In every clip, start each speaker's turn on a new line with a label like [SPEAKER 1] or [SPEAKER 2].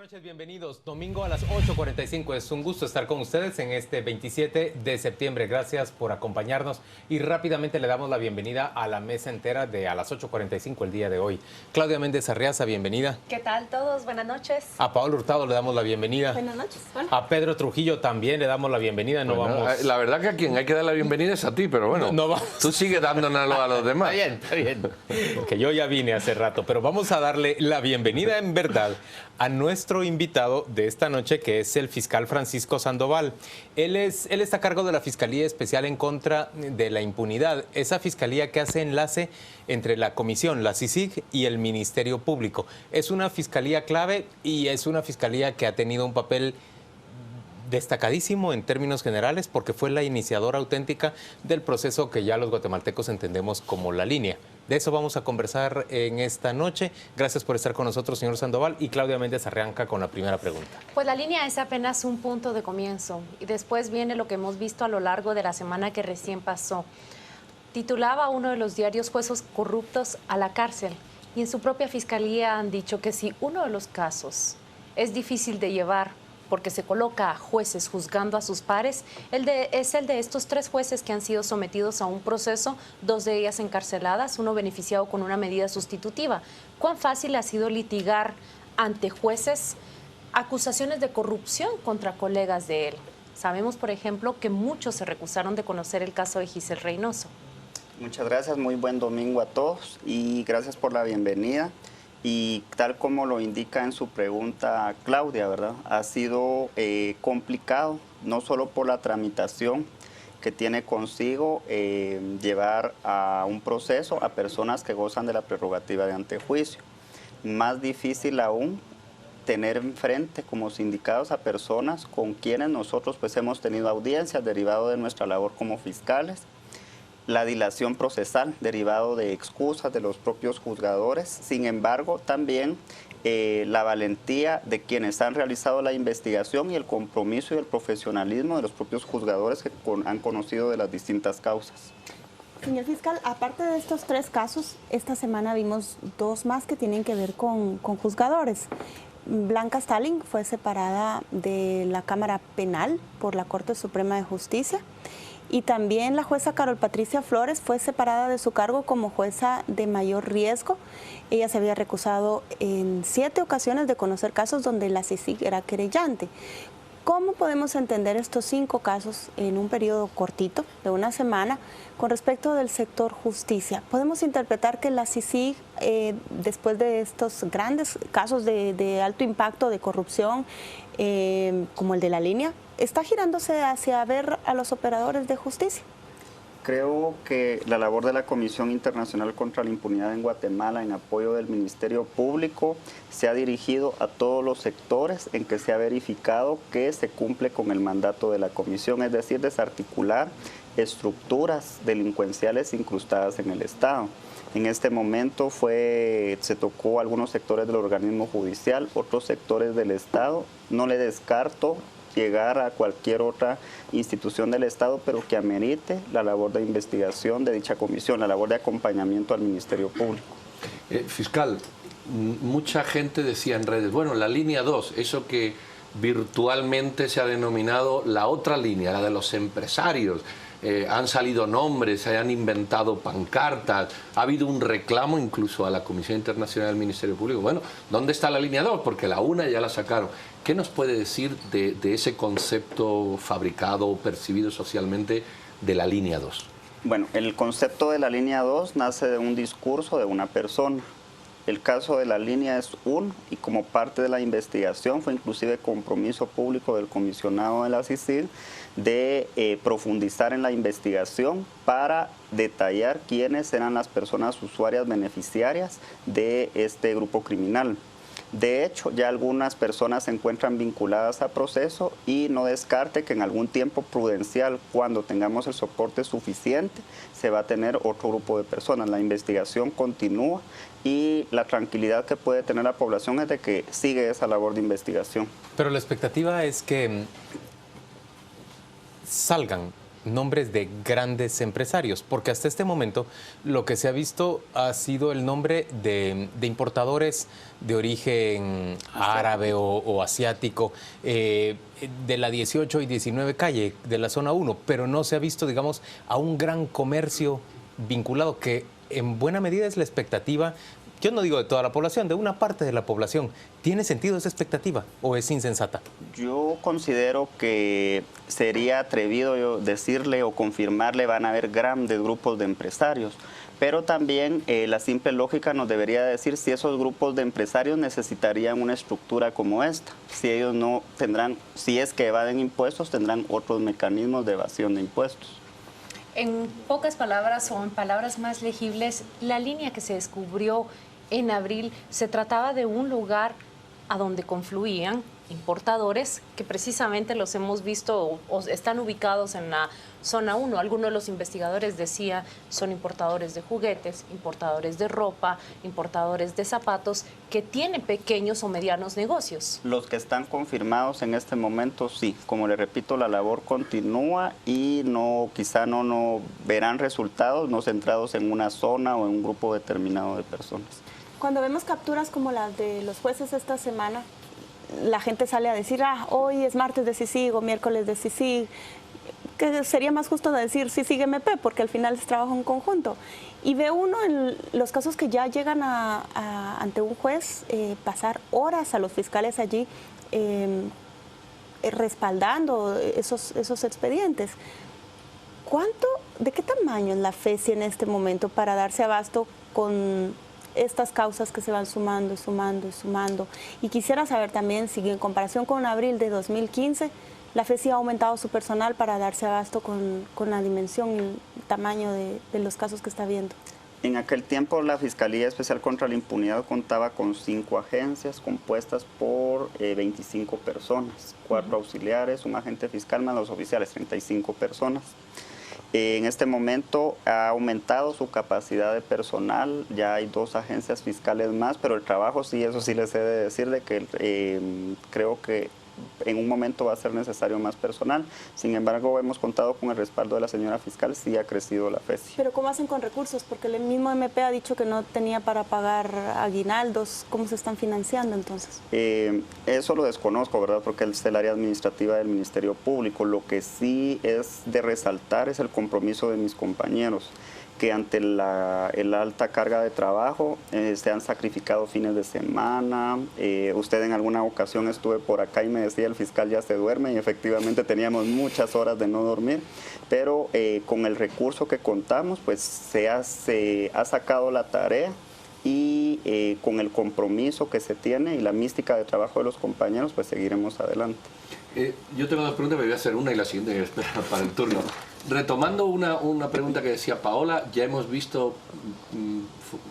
[SPEAKER 1] noches, bienvenidos. Domingo a las 8:45. Es un gusto estar con ustedes en este 27 de septiembre. Gracias por acompañarnos y rápidamente le damos la bienvenida a la mesa entera de a las 8:45 el día de hoy. Claudia Méndez Arriaza, bienvenida.
[SPEAKER 2] ¿Qué tal todos? Buenas noches.
[SPEAKER 1] A Paola Hurtado le damos la bienvenida.
[SPEAKER 2] Buenas noches. Hola.
[SPEAKER 1] A Pedro Trujillo también le damos la bienvenida. No
[SPEAKER 3] bueno,
[SPEAKER 1] vamos...
[SPEAKER 3] La verdad que a quien hay que dar la bienvenida es a ti, pero bueno, tú sigues dándonoslo a los demás.
[SPEAKER 1] Está bien. Que yo ya vine hace rato, pero vamos a darle la bienvenida en verdad a nuestro invitado de esta noche, que es el fiscal Francisco Sandoval. Él está a cargo de la Fiscalía Especial en contra de la impunidad, esa fiscalía que hace enlace entre la Comisión, la CICIG y el Ministerio Público. Es una fiscalía clave y es una fiscalía que ha tenido un papel destacadísimo en términos generales porque fue la iniciadora auténtica del proceso que ya los guatemaltecos entendemos como la línea. De eso vamos a conversar en esta noche. Gracias por estar con nosotros, señor Sandoval. Y Claudia Méndez arranca con la primera pregunta.
[SPEAKER 2] Pues la línea es apenas un punto de comienzo y después viene lo que hemos visto a lo largo de la semana que recién pasó. Titulaba uno de los diarios Jueces corruptos a la cárcel y en su propia fiscalía han dicho que si uno de los casos es difícil de llevar porque se coloca a jueces juzgando a sus pares, es el de estos 3 jueces que han sido sometidos a un proceso, 2 de ellas encarceladas, uno beneficiado con una medida sustitutiva. ¿Cuán fácil ha sido litigar ante jueces acusaciones de corrupción contra colegas de él? Sabemos, por ejemplo, que muchos se recusaron de conocer el caso de Giselle Reynoso.
[SPEAKER 4] Muchas gracias, muy buen domingo a todos y gracias por la bienvenida. Y tal como lo indica en su pregunta Claudia, ¿verdad? Ha sido complicado, no solo por la tramitación que tiene consigo llevar a un proceso a personas que gozan de la prerrogativa de antejuicio. Más difícil aún tener enfrente como sindicados a personas con quienes nosotros pues hemos tenido audiencias derivado de nuestra labor como fiscales. La dilación procesal derivado de excusas de los propios juzgadores. Sin embargo, también la valentía de quienes han realizado la investigación y el compromiso y el profesionalismo de los propios juzgadores que han conocido de las distintas causas.
[SPEAKER 5] Señor fiscal, aparte de estos 3 casos, esta semana vimos 2 más que tienen que ver con juzgadores. Blanca Stalin fue separada de la Cámara Penal por la Corte Suprema de Justicia. Y también la jueza Carol Patricia Flores fue separada de su cargo como jueza de mayor riesgo. Ella se había recusado en 7 ocasiones de conocer casos donde la CICIG era querellante. ¿Cómo podemos entender estos 5 casos en un periodo cortito, de una semana, con respecto del sector justicia? ¿Podemos interpretar que la CICIG, después de estos grandes casos de alto impacto de corrupción, como el de la línea, está girándose hacia ver a los operadores de justicia?
[SPEAKER 4] Creo que la labor de la Comisión Internacional contra la Impunidad en Guatemala en apoyo del Ministerio Público se ha dirigido a todos los sectores en que se ha verificado que se cumple con el mandato de la Comisión, es decir, desarticular estructuras delincuenciales incrustadas en el Estado. En este momento se tocó algunos sectores del organismo judicial, otros sectores del Estado. No le descarto llegar a cualquier otra institución del Estado, pero que amerite la labor de investigación de dicha comisión, la labor de acompañamiento al Ministerio Público.
[SPEAKER 3] Fiscal, mucha gente decía en redes, bueno, la línea 2, eso que virtualmente se ha denominado la otra línea, la de los empresarios. Han salido nombres, se han inventado pancartas, ha habido un reclamo incluso a la Comisión Internacional del Ministerio Público. Bueno, ¿dónde está la línea 2? Porque la una ya la sacaron. ¿Qué nos puede decir de ese concepto fabricado o percibido socialmente de la línea 2?
[SPEAKER 4] Bueno, el concepto de la línea 2 nace de un discurso de una persona. El caso de la línea es uno y como parte de la investigación fue inclusive compromiso público del comisionado de la CICIG de profundizar en la investigación para detallar quiénes eran las personas usuarias beneficiarias de este grupo criminal. De hecho, ya algunas personas se encuentran vinculadas a proceso y no descarte que en algún tiempo prudencial, cuando tengamos el soporte suficiente, se va a tener otro grupo de personas. La investigación continúa y la tranquilidad que puede tener la población es de que sigue esa labor de investigación.
[SPEAKER 1] Pero la expectativa es que salgan nombres de grandes empresarios, porque hasta este momento lo que se ha visto ha sido el nombre de importadores de origen árabe o asiático, de la 18 y 19 calle, de la zona 1, pero no se ha visto, digamos, a un gran comercio vinculado, que en buena medida es la expectativa. Yo no digo de toda la población, de una parte de la población. ¿Tiene sentido esa expectativa o es insensata?
[SPEAKER 4] Yo considero que sería atrevido yo decirle o confirmarle van a haber grandes grupos de empresarios, pero también la simple lógica nos debería decir si esos grupos de empresarios necesitarían una estructura como esta. Si ellos no tendrán, si es que evaden impuestos, tendrán otros mecanismos de evasión de impuestos.
[SPEAKER 2] En pocas palabras o en palabras más legibles, la línea que se descubrió en abril se trataba de un lugar a donde confluían importadores que precisamente los hemos visto o están ubicados en la zona 1. Algunos de los investigadores decían son importadores de juguetes, importadores de ropa, importadores de zapatos que tienen pequeños o medianos negocios.
[SPEAKER 4] Los que están confirmados en este momento, sí. Como le repito, la labor continúa y quizá no verán resultados no centrados en una zona o en un grupo determinado de personas.
[SPEAKER 5] Cuando vemos capturas como las de los jueces esta semana, la gente sale a decir, hoy es martes de CICIG o miércoles de CICIG, que sería más justo decir CICIG-MP, porque al final es trabajo en conjunto. Y ve uno en los casos que ya llegan ante un juez, pasar horas a los fiscales allí respaldando esos expedientes. ¿De qué tamaño es la FESI en este momento para darse abasto con estas causas que se van sumando y sumando y sumando? Y quisiera saber también si en comparación con abril de 2015, la FESI ha aumentado su personal para darse abasto con la dimensión y el tamaño de los casos que está viendo.
[SPEAKER 4] En aquel tiempo la Fiscalía Especial contra la Impunidad contaba con 5 agencias compuestas por 25 personas, 4 auxiliares, un agente fiscal más los oficiales, 35 personas. En este momento ha aumentado su capacidad de personal, ya hay 2 agencias fiscales más, pero el trabajo sí, eso sí les he de decir de que creo que en un momento va a ser necesario más personal. Sin embargo, hemos contado con el respaldo de la señora fiscal, sí ha crecido la FESI.
[SPEAKER 5] ¿Pero cómo hacen con recursos? Porque el mismo MP ha dicho que no tenía para pagar aguinaldos. ¿Cómo se están financiando entonces?
[SPEAKER 4] Eso lo desconozco, ¿verdad? Porque es el área administrativa del Ministerio Público. Lo que sí es de resaltar es el compromiso de mis compañeros, que ante la alta carga de trabajo se han sacrificado fines de semana. Usted en alguna ocasión estuve por acá y me decía el fiscal ya se duerme, y efectivamente teníamos muchas horas de no dormir, pero con el recurso que contamos pues se ha sacado la tarea, y con el compromiso que se tiene y la mística de trabajo de los compañeros pues seguiremos adelante.
[SPEAKER 3] Yo tengo 2 preguntas, me voy a hacer una y la siguiente que espera para el turno. Retomando una pregunta que decía Paola, ya hemos visto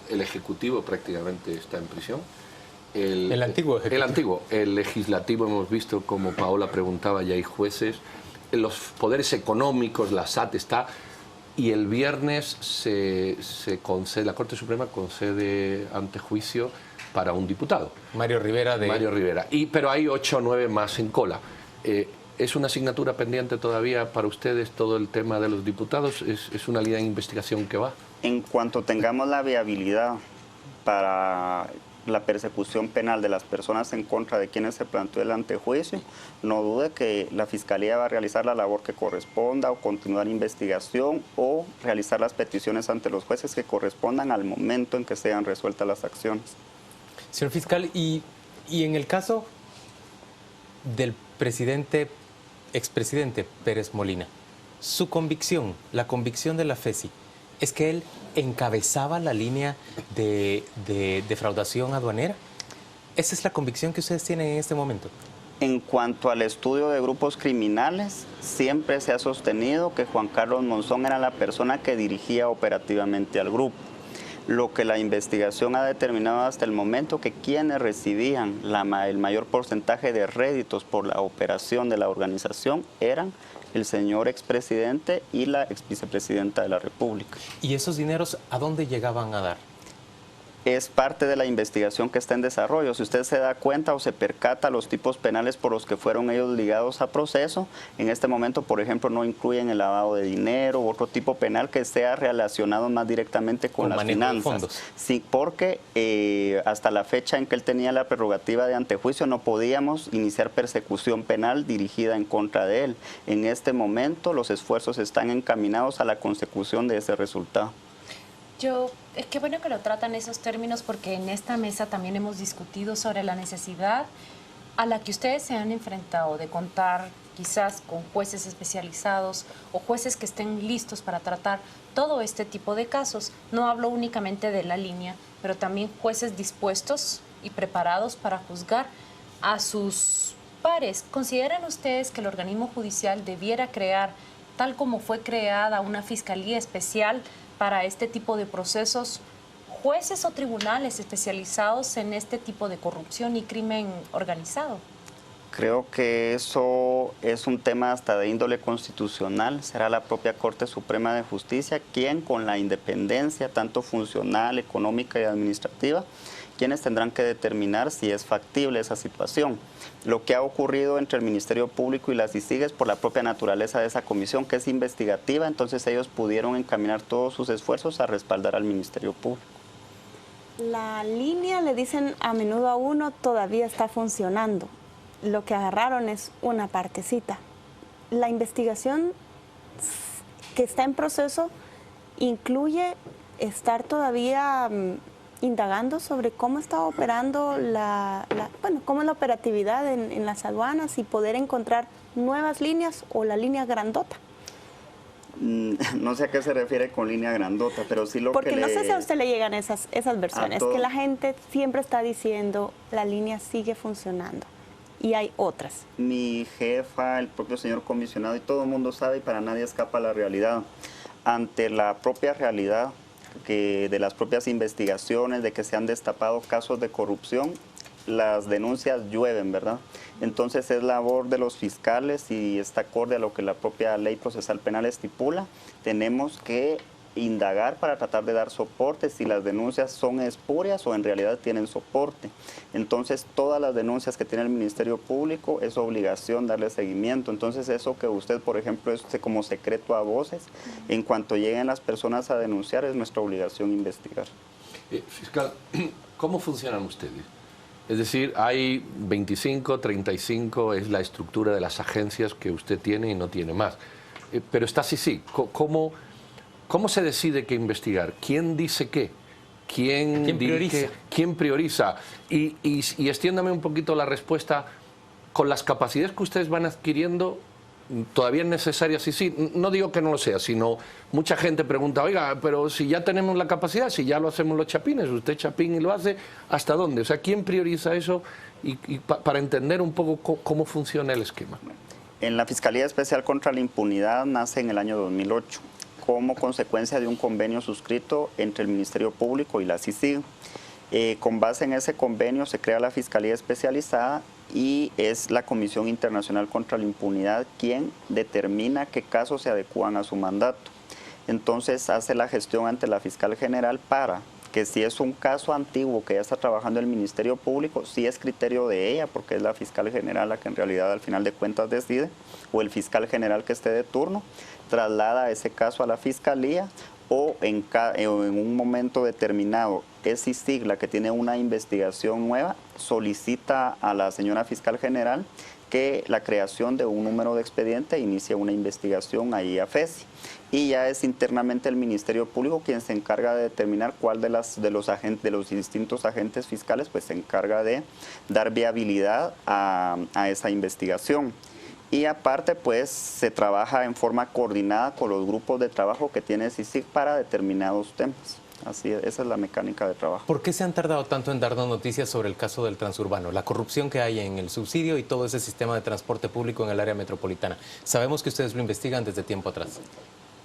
[SPEAKER 3] el Ejecutivo prácticamente está en prisión.
[SPEAKER 1] El antiguo Ejecutivo.
[SPEAKER 3] El Legislativo hemos visto, como Paola preguntaba, ya hay jueces. Los poderes económicos, la SAT está. Y el viernes la Corte Suprema concede antejuicio para un diputado.
[SPEAKER 1] Mario Rivera.
[SPEAKER 3] Pero hay 8 o 9 más en cola. ¿Es una asignatura pendiente todavía para ustedes todo el tema de los diputados? ¿Es una línea de investigación que va?
[SPEAKER 4] En cuanto tengamos la viabilidad para la persecución penal de las personas en contra de quienes se planteó el antejuicio, no dude que la Fiscalía va a realizar la labor que corresponda, o continuar investigación, o realizar las peticiones ante los jueces que correspondan al momento en que sean resueltas las acciones.
[SPEAKER 1] Señor fiscal, y en el caso del expresidente Pérez Molina, su convicción, la convicción de la FESI, ¿es que él encabezaba la línea de defraudación aduanera? ¿Esa es la convicción que ustedes tienen en este momento?
[SPEAKER 4] En cuanto al estudio de grupos criminales, siempre se ha sostenido que Juan Carlos Monzón era la persona que dirigía operativamente al grupo. Lo que la investigación ha determinado hasta el momento, que quienes recibían el mayor porcentaje de réditos por la operación de la organización eran el señor expresidente y la exvicepresidenta de la República.
[SPEAKER 1] ¿Y esos dineros a dónde llegaban a dar?
[SPEAKER 4] Es parte de la investigación que está en desarrollo. Si usted se da cuenta o se percata los tipos penales por los que fueron ellos ligados a proceso, en este momento, por ejemplo, no incluyen el lavado de dinero u otro tipo penal que sea relacionado más directamente con las finanzas. Sí, porque hasta la fecha en que él tenía la prerrogativa de antejuicio no podíamos iniciar persecución penal dirigida en contra de él. En este momento los esfuerzos están encaminados a la consecución de ese resultado.
[SPEAKER 2] Qué bueno que lo tratan esos términos, porque en esta mesa también hemos discutido sobre la necesidad a la que ustedes se han enfrentado de contar quizás con jueces especializados o jueces que estén listos para tratar todo este tipo de casos. No hablo únicamente de la línea, pero también jueces dispuestos y preparados para juzgar a sus pares. ¿Consideran ustedes que el organismo judicial debiera crear, tal como fue creada, una fiscalía especial para este tipo de procesos, jueces o tribunales especializados en este tipo de corrupción y crimen organizado?
[SPEAKER 4] Creo que eso es un tema hasta de índole constitucional. Será la propia Corte Suprema de Justicia quien, con la independencia tanto funcional, económica y administrativa, quienes tendrán que determinar si es factible esa situación. Lo que ha ocurrido entre el Ministerio Público y la CICIG es por la propia naturaleza de esa comisión, que es investigativa, entonces ellos pudieron encaminar todos sus esfuerzos a respaldar al Ministerio Público.
[SPEAKER 5] La línea, le dicen a menudo a uno, todavía está funcionando. Lo que agarraron es una partecita. La investigación que está en proceso incluye estar todavía indagando sobre cómo está operando cómo es la operatividad en las aduanas y poder encontrar nuevas líneas o la línea grandota.
[SPEAKER 4] No sé a qué se refiere con línea grandota, pero sí lo
[SPEAKER 5] porque
[SPEAKER 4] que
[SPEAKER 5] no sé si a usted le llegan esas versiones, que la gente siempre está diciendo la línea sigue funcionando y hay otras.
[SPEAKER 4] Mi jefa, el propio señor comisionado y todo el mundo sabe y para nadie escapa la realidad. Ante la propia realidad de las propias investigaciones, de que se han destapado casos de corrupción, las denuncias llueven, ¿verdad? Entonces es labor de los fiscales y está acorde a lo que la propia ley procesal penal estipula. Tenemos que indagar para tratar de dar soporte si las denuncias son espurias o en realidad tienen soporte. Entonces todas las denuncias que tiene el Ministerio Público es obligación darle seguimiento. Entonces eso que usted, por ejemplo, es como secreto a voces, en cuanto lleguen las personas a denunciar es nuestra obligación investigar.
[SPEAKER 3] Fiscal, ¿cómo funcionan ustedes? Es decir, hay 25, 35, es la estructura de las agencias que usted tiene y no tiene más. Pero está así. ¿Cómo se decide qué investigar? ¿Quién dice qué? ¿Quién prioriza? ¿Quién prioriza? Y extiéndame un poquito la respuesta. Con las capacidades que ustedes van adquiriendo, ¿todavía es necesaria? Sí. No digo que no lo sea, sino mucha gente pregunta, oiga, pero si ya tenemos la capacidad, si ya lo hacemos los chapines, usted chapín y lo hace, ¿hasta dónde? O sea, ¿quién prioriza eso? Y para entender un poco cómo funciona el esquema.
[SPEAKER 4] En la Fiscalía Especial contra la Impunidad nace en el año 2008. Como consecuencia de un convenio suscrito entre el Ministerio Público y la CICIG. Con base en ese convenio se crea la Fiscalía Especializada y es la Comisión Internacional contra la Impunidad quien determina qué casos se adecúan a su mandato. Entonces hace la gestión ante la Fiscal General para que si es un caso antiguo que ya está trabajando el Ministerio Público, sí es criterio de ella, porque es la Fiscal General la que en realidad al final de cuentas decide, o el Fiscal General que esté de turno, traslada ese caso a la Fiscalía o en un momento determinado es CICIG la que tiene una investigación nueva, solicita a la señora Fiscal General que la creación de un número de expediente inicie una investigación ahí a FESI. Y ya es internamente el Ministerio Público quien se encarga de determinar cuál de los distintos agentes fiscales pues se encarga de dar viabilidad a esa investigación. Y aparte, pues, se trabaja en forma coordinada con los grupos de trabajo que tiene CICIG para determinados temas. Así es, esa es la mecánica de trabajo.
[SPEAKER 1] ¿Por qué se han tardado tanto en darnos noticias sobre el caso del transurbano, la corrupción que hay en el subsidio y todo ese sistema de transporte público en el área metropolitana? Sabemos que ustedes lo investigan desde tiempo atrás.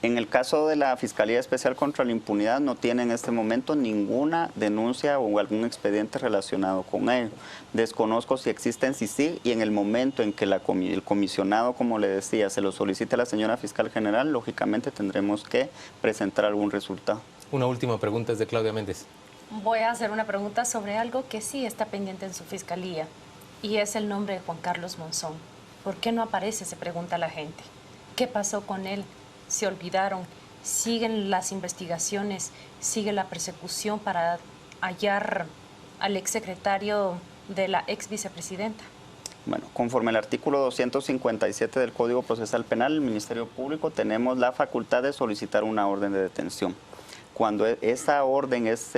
[SPEAKER 4] En el caso de la Fiscalía Especial contra la Impunidad no tiene en este momento ninguna denuncia o algún expediente relacionado con ello. Desconozco si existe en CICIG y en el momento en que el comisionado, como le decía, se lo solicite a la señora Fiscal General, lógicamente tendremos que presentar algún resultado.
[SPEAKER 1] Una última pregunta es de Claudia Méndez.
[SPEAKER 2] Voy a hacer una pregunta sobre algo que sí está pendiente en su fiscalía, y es el nombre de Juan Carlos Monzón. ¿Por qué no aparece? Se pregunta la gente. ¿Qué pasó con él? ¿Se olvidaron? ¿Siguen las investigaciones? ¿Sigue la persecución para hallar al exsecretario de la ex vicepresidenta?
[SPEAKER 4] Bueno, conforme al artículo 257 del Código Procesal Penal, el Ministerio Público tenemos la facultad de solicitar una orden de detención. Cuando esa orden es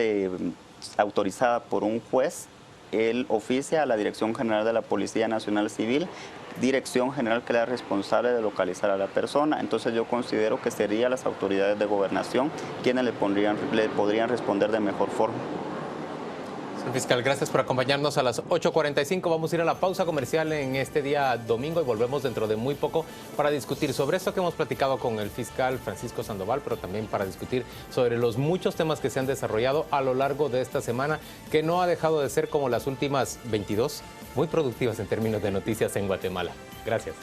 [SPEAKER 4] autorizada por un juez, él oficia a la Dirección General de la Policía Nacional Civil, Dirección General que es la responsable de localizar a la persona. Entonces yo considero que serían las autoridades de gobernación quienes le podrían responder de mejor forma.
[SPEAKER 1] Señor fiscal, gracias por acompañarnos a las 8:45. Vamos a ir a la pausa comercial en este día domingo y volvemos dentro de muy poco para discutir sobre esto que hemos platicado con el fiscal Francisco Sandoval, pero también para discutir sobre los muchos temas que se han desarrollado a lo largo de esta semana, que no ha dejado de ser como las últimas 22, muy productivas en términos de noticias en Guatemala. Gracias.